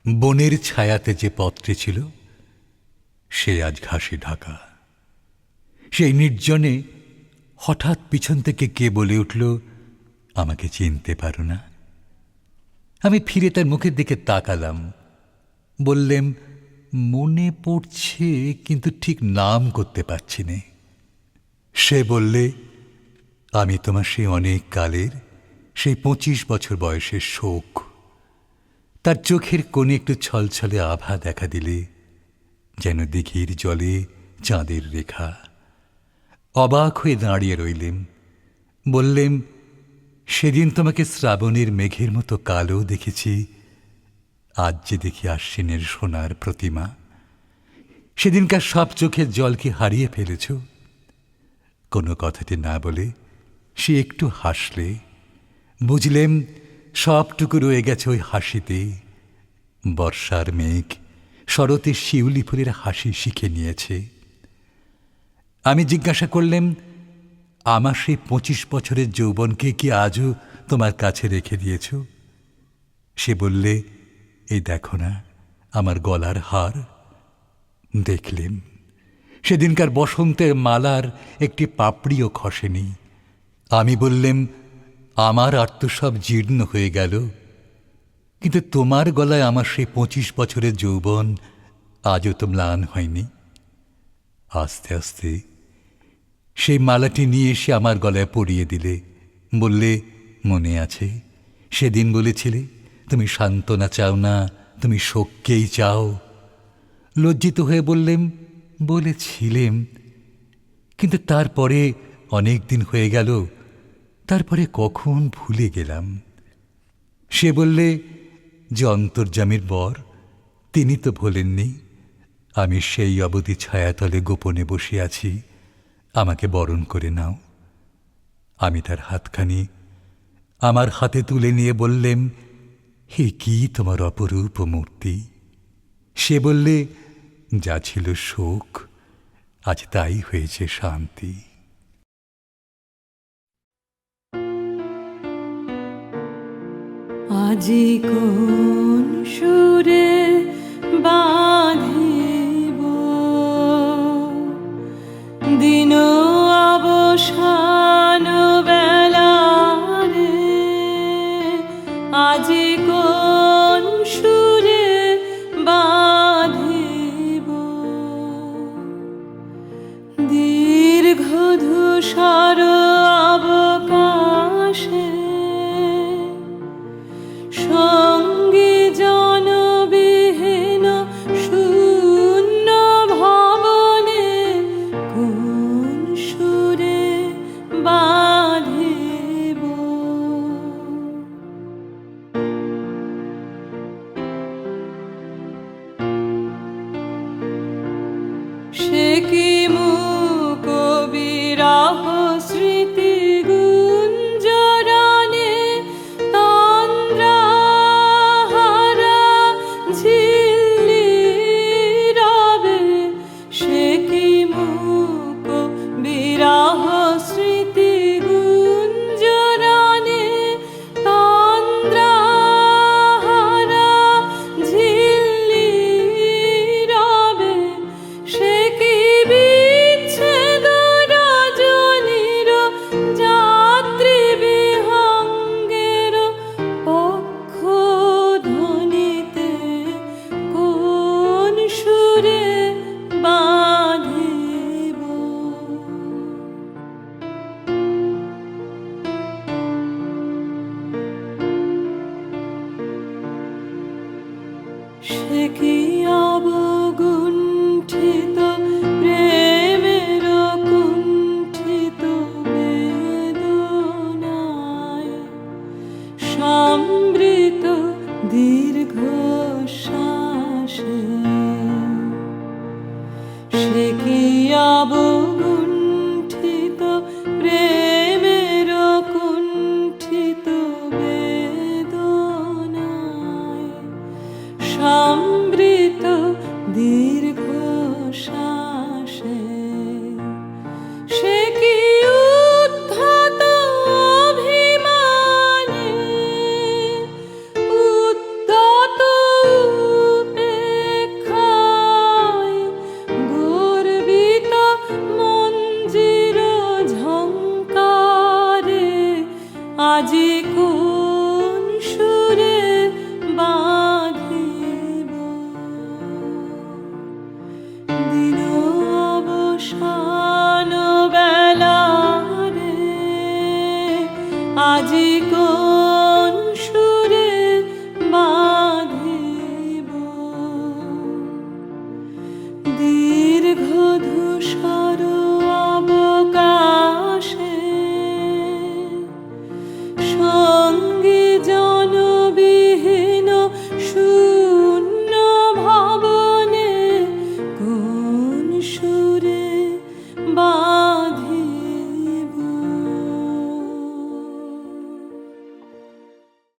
বনের ছায়াতে যে পত্রে ছিল সে আজ ঘাসে ঢাকা। সেই নির্জনে হঠাৎ পিছন থেকে কে বলে উঠল, আমাকে চিনতে পারো না? আমি ফিরে তার মুখের দিকে তাকালাম, বললেম, মনে পড়ছে কিন্তু ঠিক নাম করতে পারছি নে। সে বললে, আমি তোমার সেই অনেক কালের, সেই 25 বছর বয়সের শোক। তার চোখের কোণে একটু ছলছলে আভা দেখা দিলে, যেন দিঘির জলে চাঁদের রেখা। অবাক হয়ে দাঁড়িয়ে রইলেম। বললেম, সেদিন তোমাকে শ্রাবণের মেঘের মতো কালো দেখেছি, আজ যে দেখি আশ্বিনের সোনার প্রতিমা। সেদিনকার সব চোখের জল কি হারিয়ে ফেলেছ? কোনো কথাটি না বলে সে একটু হাসলে। বুঝলেম সবটুকু রয়ে গেছে ওই হাসিতে। বর্ষার মেঘ শরতের শিউলি ফুলের হাসি শিখে নিয়েছে। আমি জিজ্ঞাসা করলেম, আমার সেই 25 বছরের যৌবনকে কি আজও তোমার কাছে রেখে দিয়েছ? সে বললে, এই দেখো না আমার গলার হার। দেখলেম সেদিনকার বসন্তের মালার একটি পাপড়িও খসেনি। আমি বললেম, আমার আর তো সব জীর্ণ হয়ে গেল, কিন্তু তোমার গলায় আমার সেই 25 বছরের যৌবন আজও তো ম্লান হয়নি। আস্তে আস্তে সেই মালাটি নিয়ে এসে আমার গলায় পরিয়ে দিলে। বললে, মনে আছে সেদিন বলেছিলে তুমি সান্ত্বনা চাও না, তুমি শোককেই চাও। লজ্জিত হয়ে বললেম, বলেছিলেম, কিন্তু তারপরে অনেক দিন হয়ে গেল, তারপরে কখন ভুলে গেলাম। সে বললে, যে অন্তর্যামীর বর তিনি তো ভোলেননি। আমি সেই অবধি ছায়াতলে গোপনে বসে আছি, আমাকে বরণ করে নাও। আমি তার হাতখানি আমার হাতে তুলে নিয়ে বললেম, হে কি তোমার অপরূপ মূর্তি। সে বললে, যা ছিল শোক আজ তাই হয়েছে শান্তি। আজি কোন সুরে বাঁধিব দিন অবসান বেলারে, আজি কোন সুরে বাঁধিব দীর্ঘ ধূসর অবকাশে, সঙ্গী জনবিহীন শূন্য ভবনে কোন সুরে বাঁধিব। সে কি মূক বিরহ স্মৃতি গুঞ্জরণে তন্দ্রাহারা ঝিল্লি রবে। সে কি মূক বিরহ স্মৃতি গুঞ্জরণে তন্দ্রাহারা ঝিল্লি রবে। সে কি বিচ্ছেদ রজনীর যাত্রী বিহঙ্গের পক্ষ ধ্বনিতে কোন সুরে বাঁধিব। সে কি অবগুণ্ঠিত প্রেমের কুণ্ঠিত বেদনায় সমৃত দীর্ঘ শ্বাসে। সে কি অবগুণ্ঠিত প্রেমের কুণ্ঠিত বেদনায় সমৃত দীর্ঘ